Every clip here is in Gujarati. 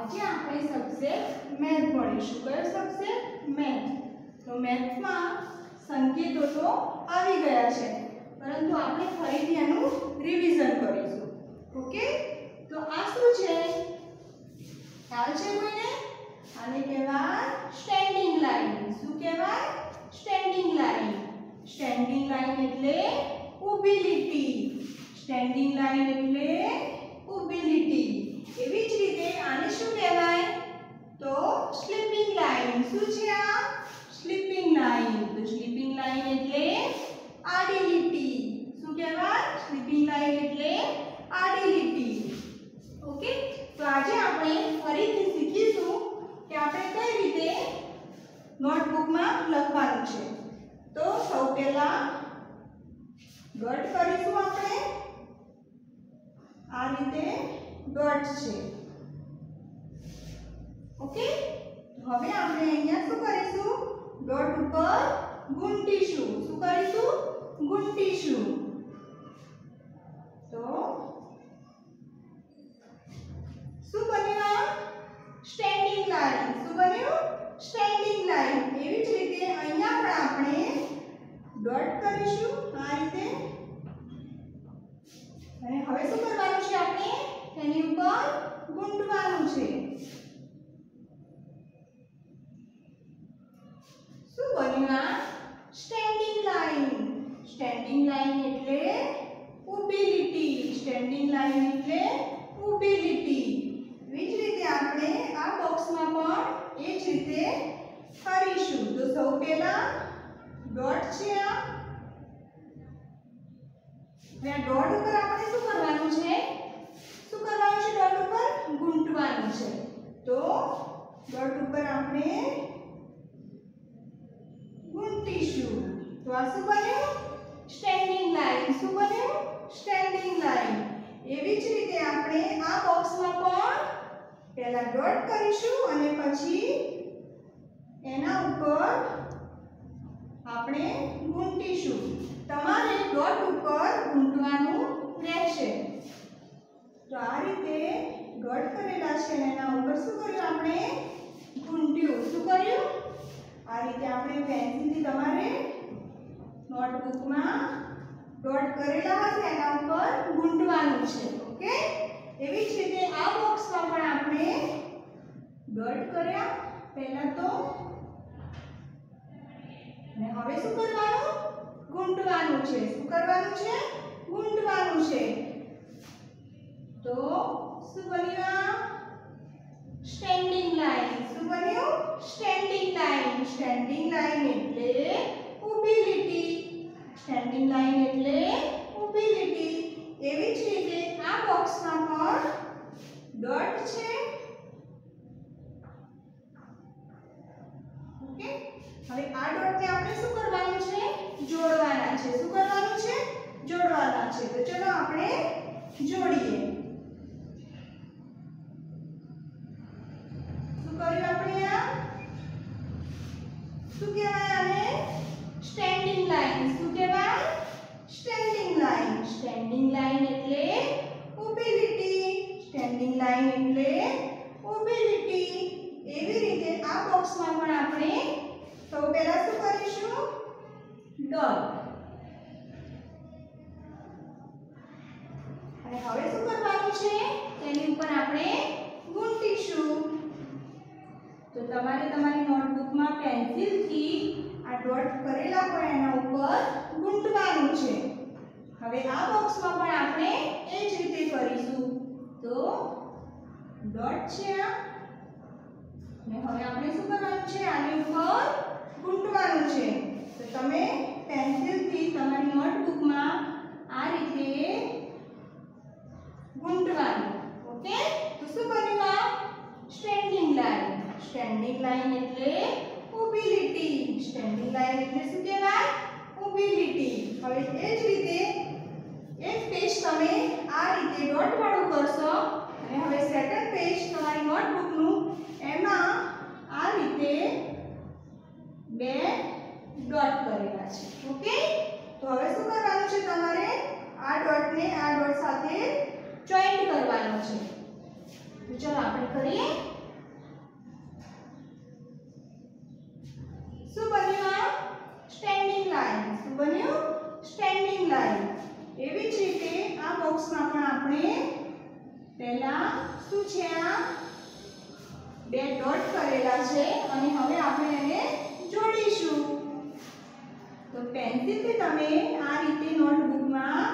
આજે આપણે સબ્જેક્ટ મેથ ભણીશું. કયો સબ્જેક્ટ? મેથ. તો મેથમાં સંકેતો તો આવી ગયા છે, પરંતુ આપણે ફરીથી એનું રિવિઝન કરીશું. ઓકે, તો આ શું છે? ખ્યાલ છે કોઈને? આને કહેવાય સ્ટેન્ડિંગ લાઈન. શું કહેવાય? Standing line. સ્ટેન્ડિંગ લાઈન એટલે ઊભી લીટી. સ્ટેન્ડિંગ લાઈન એટલે ઊભી લીટી. એવી જ રીતે આને શું કહેવાય? તો સ્લીપિંગ લાઈન. શું છે આ? Sleeping line. તો સ્લીપિંગ લાઈન એટલે આડી લીટી. શું કહેવાય? સ્લીપિંગ લાઈન એટલે આડી લીટી. ઓકે, તો આજે આપણે ફરીથી શીખીશું કે આપણે કઈ રીતે નોટબુકમાં લખવાનું છે. તો સૌ પહેલા ડોટ કરીશું. આપણે આ રીતે ડોટ છે. ઓકે, હવે આપણે અહીંયા શું કરીશું? ડોટ ઉપર ગુંટીશું. શું કરીશું? ગુંટીશું. તો શું બન્યું? Standing line. શું બન્યું? Standing line. એવી જ રીતે અહીંયા પણ આપણે ડોટ કરીશું આ રીતે. અને હવે શું કરવાનું છે? આપણે તેની ઉપર ગુંટવાનું છે. શું બન્યું? આ સ્ટેન્ડિંગ લાઈન. સ્ટેન્ડિંગ લાઈન એટલે ઊભી લીટી. સ્ટેન્ડિંગ લાઈન એટલે ઊભી લીટી. એવી જ રીતે આપણે આ બોક્સમાં પણ એ જ રીતે કરીશું. તો સૌ પહેલા ડોટ છે આ. હવે આ ડોટ ઉપર આપણે શું કરવાનું છે? શું કરવાનું છે? ડોટ ઉપર ગુંટવાનું છે. તો ડોટ ઉપર આપણે ગુંટીશું. તો આ શું બન્યું? Standing line. શું બન્યું? Standing line. એવી જ રીતે આપણે આ બોક્સમાં પણ પહેલા ડોટ કરીશું અને પછી એના ઉપર આપણે ગુંટીશું. તમારે ડોટ ઉપર ગુંટવાનું રહેશે. તો આ રીતે ડોટ કરેલા છે અને એના ઉપર શું કર્યું? આપણે ગુંટ્યું. શું કર્યું? આ રીતે આપણે પેન્સિલથી તમારે નોટબુકમાં ડોટ કરેલા હશે એના ઉપર ગુંટવાનું છે. ઓકે, એવી જ રીતે આ બોક્સમાં પણ આપણે ડોટ કર્યા પહેલા તો, અને હવે શું કરવાનું? ગુંટવાનું છે. શું કરવાનું છે? ગુંટવાનું છે. તો શું બન્યું? Standing line. શું બન્યું? Standing line. સ્ટેન્ડિંગ લાઈન એટલે ઊભી લીટી. સ્ટેન્ડિંગ લાઈન એટલે ઊભી લીટી. એવી જ રીતે આ બોક્સમાં પણ ડોટ છે. ઓકે, હવે આ ડોટને આપણે શું કરવાનું છે? જોડવાના છે. શું કરવાનું છે? જોડવાના છે. તો ચલો આપણે જોડીએ. શું કર્યું આપણે? આ શું કહેવાય? આને સ્ટેન્ડિંગ લાઈન. શું કહેવાય? Standing line. સ્ટેન્ડિંગ લાઈન એટલે ઊભી લીટી. સ્ટેન્ડિંગ લાઈન એટલે ઊભી લીટી. એવી રીતે આ બોક્સમાં પણ આપણે સૌ પહેલા શું કરીશું? ડોટ. અને હવે શું કરવાનું છે? તેની ઉપર આપણે ગુંટીશું. તો તમારે તમારી નોટબુકમાં પેન્સિલથી આ ડોટ કરેલા હોય એના ઉપર ગુંટવાનું છે. હવે આ બોક્સમાં પણ આપણે એ જ રીતે કરીશું. તો ડોટ છે આ. અને હવે આપણે શું કરવાનું છે? આની ઉપર ગુંટવાનું છે. તો તમે પેન્સિલથી તમારી નોટબુકમાં આ રીતે ગુંટવાનું. ઓકે, તો શું બન્યું? આ સ્ટેન્ડિંગ લાઈન. સ્ટેન્ડિંગ લાઈન એટલે ઊભી લીટી. સ્ટેન્ડિંગ લાઈન એટલે શું કહેવાય? ઊભી લીટી. હવે એ જ રીતે એક પેજ તમે આ રીતે ડોટ વાળું કરશો અને હવે સેકન્ડ પેજ તમારી નોટબુકનું એમાં આ રીતે બે ડોટ કરેલા છે. ઓકે, તો હવે શું કરવાનું છે? તમારે આ ડોટને આ ડોટ સાથે જોઈન્ટ કરવાનો છે. તો ચલો આપણે કરીએ. શું બન્યું? Standing line. એવી જ રીતે આ બોક્સમાં પણ આપણે પહેલા શું છે, આ બે ડોટ કરેલા છે અને હવે આપણે એને જોડીશું. તો પેન્સિલથી તમે આ રીતે નોટબુકમાં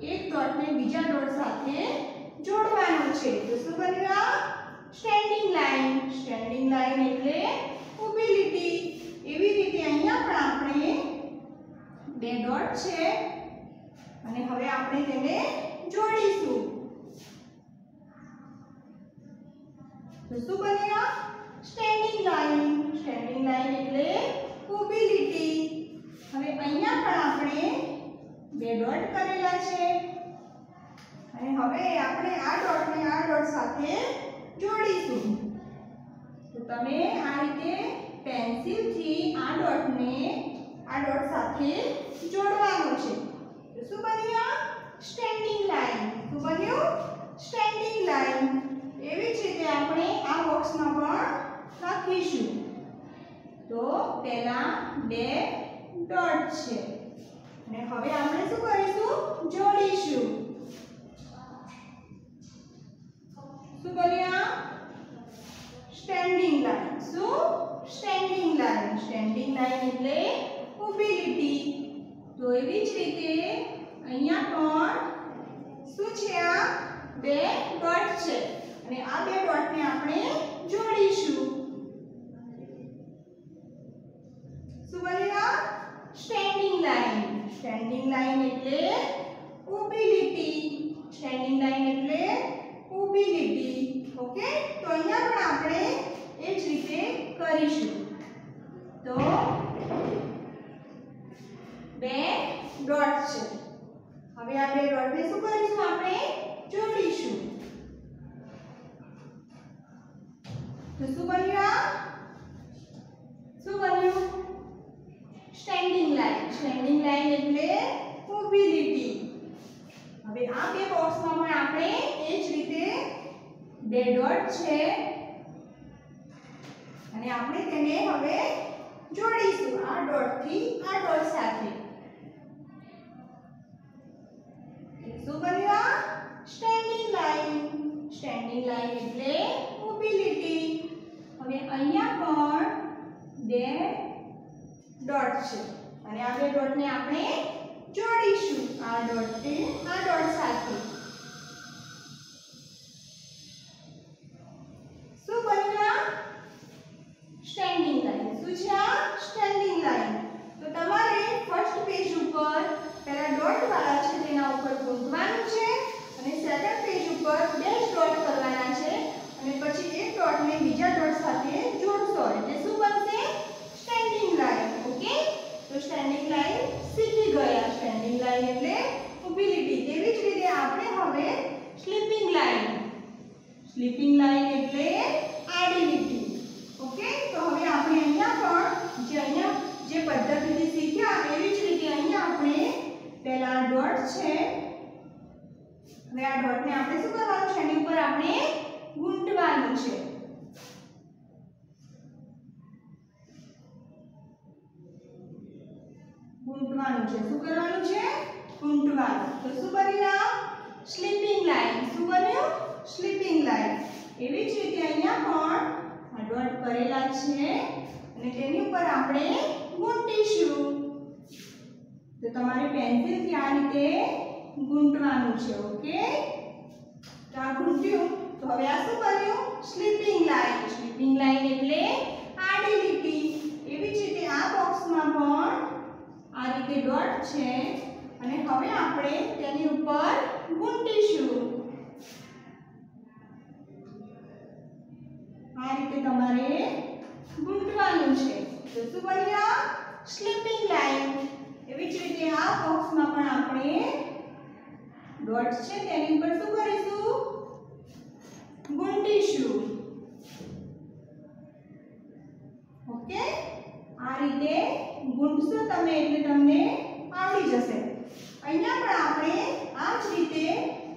એક ડોટને બીજા ડોટ સાથે જોડવાનું છે. તો શું બન્યું? આ સ્ટેન્ડિંગ લાઈન. સ્ટેન્ડિંગ લાઈન એટલે ઊભી લીટી. એવી રીતે અહીંયા પણ આપણે બે ડોટ છે અને હવે આપણે તેને જોડીશું. તો શું બન્યું? Standing line. સ્ટેન્ડિંગ લાઈન એટલે ઊભી લીટી. હવે અહીંયા પણ આપણે બે ડોટ કરેલા છે અને હવે આપણે આ ડોટને આ ડોટ સાથે જોડીશું. તો તમે આ રીતે પેન્સિલથી આ ડોટને આ ડોટ સાથે જોડવાનું છે. તો શું બન્યું? Standing line. શું બન્યું? Standing line. એવી જ રીતે આપણે આ બોક્સમાં પણ લખીશું. તો પહેલા બે ડોટ છે અને હવે આપણે શું કરીશું? જોડીશું. શું બન્યું? Standing line. શું? Standing line. સ્ટેન્ડિંગ લાઈન એટલે ઊભી લીટી. તો એવી જ રીતે અહીંયા પણ શું છે? આ બે ડોટ છે અને આ બે ડોટને આપણે જોડીશું. શું બન્યું? Standing line. સ્ટેન્ડિંગ લાઈન એટલે ઊભી લીટી. સ્ટેન્ડિંગ લાઈન એટલે ઊભી લીટી. ઓકે, તો અહીંયા પણ આપણે એ જ રીતે કરીશું. તો બે ડોટ છે. હવે આ બે ડોટને શું કરીશું? આપણે જોડીશું. તો શું બન્યું? શું બન્યું? Standing line. સ્ટેન્ડિંગ લાઈન એટલે ઊભી લીટી. હવે આ બે બોક્સમાં પણ આપણે એ જ રીતે બે ડોટ છે અને આપણે તેને હવે જોડીશું આ ડોટથી આ ડોટ સાથે. શું બન્યું? Standing line. સ્ટેન્ડિંગ લાઈન એટલે ઊભી લીટી. હવે અહીંયા પણ બે ડોટ છે અને આ બે ડોટને આપણે જોડીશું આ ડોટથી આ ડોટ સાથે. શું બન્યું? Standing line. શું છે? આ સ્ટેન્ડિંગ લાઈન. તો તમારે ફર્સ્ટ પેજ ઉપર પહેલા ડોટ વાળા છે તેના ઉપર ગૂંથવાનું છે અને સેકન્ડ પેજ ઉપર બે ડોટ કરવાના છે અને પછી એક ડોટને બીજા ડોટ સાથે જોડશો એટલે શું બનશે? Standing line. ઓકે, તો સ્ટેન્ડિંગ લાઈન શીખી ગયા. સ્ટેન્ડિંગ લાઈન એટલે ઊભી લીટી. તેવી જ રીતે આપણે હવે સ્લીપિંગ લાઈન. સ્લીપિંગ લાઈન એટલે આડી લીટી. ઓકે, તો હવે આપણે અહીંયા પણ જે પદ્ધતિથી શીખ્યા એવી જ રીતે અહીંયા આપણે પહેલા ડોટ છે હવે આ ડોટને આપણે શું કરવાનું છે? એની ઉપર આપણે ગૂંથવાનું છે. ગૂંથવાનું છે. શું કરવાનું છે? ગૂંથવાનું. તો શું બન્યું? Sleeping line. શું બન્યું? Sleeping line. એવી જ રીતે અહીંયા પણ આ ડોટ કરેલા છે અને તેની ઉપર આપણે ગૂંથીશું. તો તમારે પેન્સિલથી આ રીતે ગૂંથવાનું છે. ઓકે, તો આ ગૂંથ્યું. તો હવે આ શું બન્યું? Sleeping line. સ્લીપિંગ લાઈન એટલે આડી લીટી. એવી જ રીતે આ બોક્સમાં પણ આ રીતે ડોટ છે અને હવે આપણે તેની ઉપર ગૂંથીશું. આ રીતે તમારે ગૂંથવાનું છે. તો શું બન્યું? Sleeping line. એવી જ રીતે આ બોક્સમાં પણ આપણે ડોટ છે તેની ઉપર શું કરીશું? ગૂંથીશું. ઓકે, આ રીતે ગૂંથશો તમે એટલે તમને આવડી જશે. અહીંયા પણ આપણે આ જ રીતે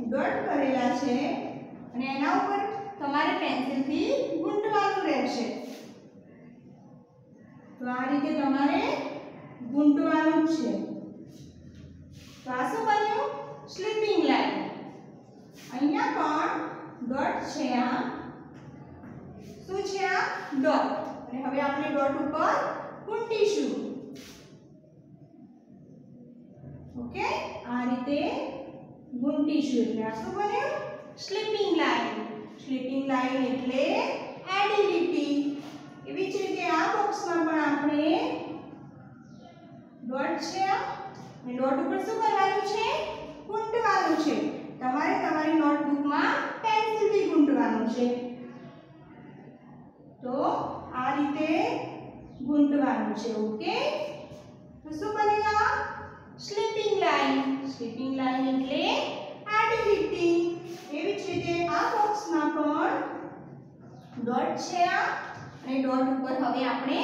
ડોટ કરેલા છે અને એના ઉપર તમારે પેન્સિલથી ગૂંથવાનું રહેશે. તો આ રીતે તમારે ગૂંથવાનું છે. તો આ શું બન્યું? Sleeping line. અહીંયા પણ ડોટ છે. આ શું છે? આ ડોટ. અને હવે આપણે ડોટ ઉપર ગુંટીશું. ઓકે, આ રીતે ગુંટીશું એટલે આ શું બન્યું? Sleeping line. સ્લીપિંગ લાઈન એટલે આડી લીટી. એવી જ રીતે આ બોક્સમાં પણ આપણે ડોટ છે અને ડોટ ઉપર શું કરવાનું છે? ગુંટવાનું છે. તમારે તમારી નોટબુકમાં પેન્સિલથી ગુંટવાનું છે. તો આ રીતે ગુંટવાનું છે. ઓકે, તો શું Banega? Sleeping line. Sleeping line એટલે આડી લીટી. એવી જ રીતે આ બોક્સમાં પણ ડોટ છે અને ડોટ ઉપર હવે આપણે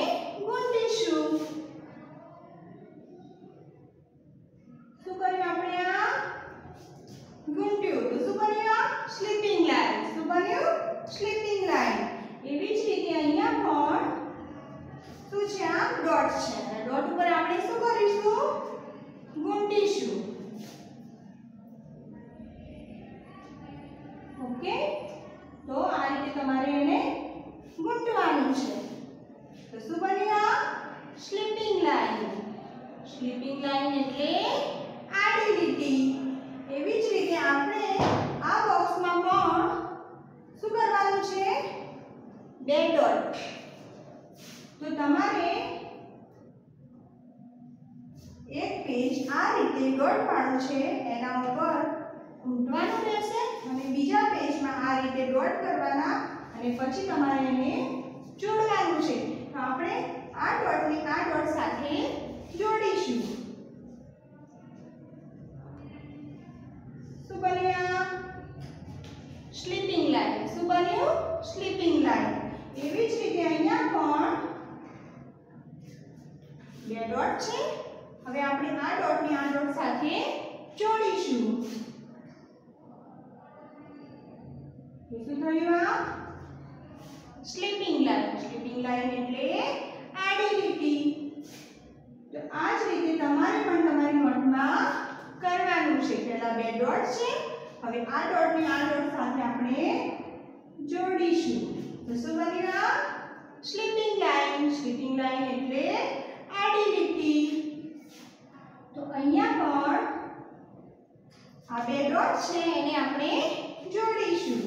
ગુંટીશું. શું કર્યું આપણે? આ ગુંટ્યું તો શું બન્યું? Sleeping line. શું બન્યું? Sleeping line. એવી જ રીતે અહીંયા પણ શું છે? આ ડોટ છે અને ડોટ ઉપર આપણે શું કરીશું? ગુંટીશું. ઓકે, તો આ રીતે તમારે એને ગુંટવાનું છે. તો શું બન્યું? Sleeping line. સ્લીપિંગ લાઈન એટલે આડી લીટી. એવી જ રીતે આપણે આ બોક્સમાં પણ શું કરવાનું છે? બે ડોટ. તો તમારે એક પેજ આ રીતે ડોટ વાળું છે એના ઉપર ગુંટવાનું રહેશે અને બીજા પેજમાં આ રીતે ડોટ કરવાના અને પછી તમારે એને જોડવાનું છે. તો આપણે આ ડોટને આ ડોટ સાથે જોડીશું. શું બન્યું? Sleeping line. શું બન્યું? Sleeping line. એવી જ રીતે અહીંયા પણ બે ડોટ છે. હવે આપણે આ ડોટને આ ડોટ સાથે જોડીશું. શું થયું? આ સ્લીપિંગ લાઈન. સ્લીપિંગ લાઈન એટલે આડી લીટી. તો આ જ રીતે તમારે પણ તમારી નોટમાં કરવાનું છે. પહેલા બે ડોટ છે, હવે આ ડોટને આ ડોટ સાથે આપણે જોડીશું. તો શું બન્યું? Sleeping line. સ્લીપિંગ લાઈન એટલે આડી લીટી. તો અહીંયા પણ આ બે ડોટ છે એને આપણે જોડીશું.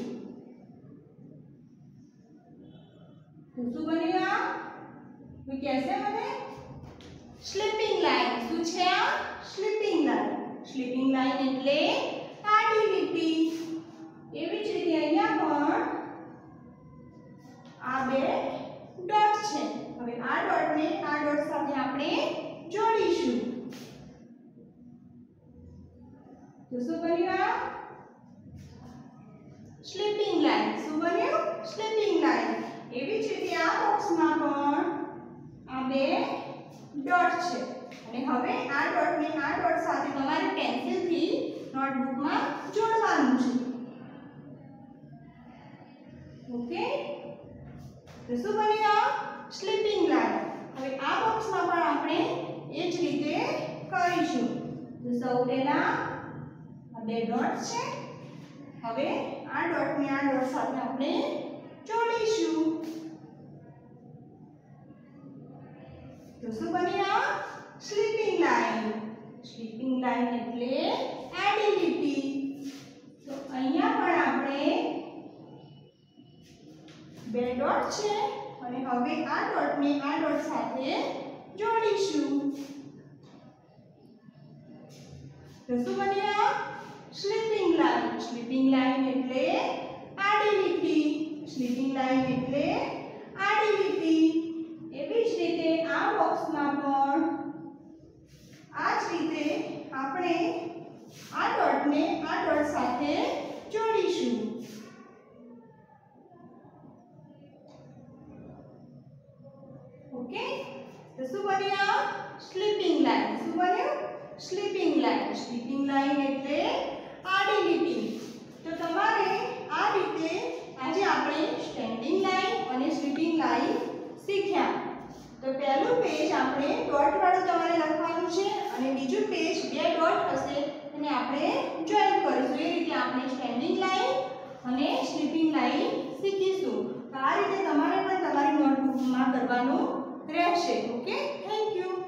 તો શું બન્યું? તો कैसे બને? Sleeping line. શું છે? આ સ્લીપિંગ લાઈન. સ્લીપિંગ લાઈન એટલે આડી લીટી. એવી જ રીતે અહીંયા પણ આ બે ડોટ છે. હવે આ ડોટને આ ડોટ સાથે આપણે જોડીશું. તો શું બન્યું? Sleeping line. શું બન્યું? Sleeping line. એવી જ રીતે આ બોક્સમાં પણ આ બે ડોટ છે અને હવે આ ડોટને આ ડોટ સાથે તમારે પેન્સિલથી નોટબુકમાં જોડવાનું છે. ઓકે, તો શું બન્યું? Sleeping line. હવે આ બોક્સમાં પણ આપણે એ જ રીતે કરીશું. તો સૌ પહેલા આ બે ડોટ છે. હવે આ ડોટને આ ડોટ સાથે આપણે જોડીશું. તો શું બન્યું? Sleeping line. સ્લીપિંગ લાઈન એટલે આડી લીટી. તો અહીંયા પણ આપણે બે ડોટ છે અને હવે આ ડોટને આ ડોટ સાથે જોડીશું. તો શું બન્યું? Sleeping line. સ્લીપિંગ લાઈન એટલે આડી લીટી. સ્લીપિંગ લાઈન એટલે આડી લીટી. એવી જ રીતે આ બોક્સમાં પણ આ જ રીતે આપણે આ ડોટને આ ડોટ સાથે જોડીશું. ઓકે, તો શું બન્યું? Sleeping line. શું બન્યું? Sleeping line. સ્લીપિંગ લાઈન એટલે આડી લીટી. તો તમારે આ રીતે આજે આપણે સ્ટેન્ડિંગ લાઈન અને સ્લીપિંગ લાઈન શીખ્યા. તો પહેલું પેજ આપણે ડોટ વાળું તમારે લખવાનું છે અને બીજું પેજ બે ડોટ હશે આપણે જોઈન કરીશું. એ રીતે આપણે સ્ટેન્ડિંગ લાઈન અને સ્લીપિંગ લાઈન શીખીશું. તો આ રીતે તમારે પણ તમારી નોટબુકમાં કરવાનું રહેશે. Okay, thank you.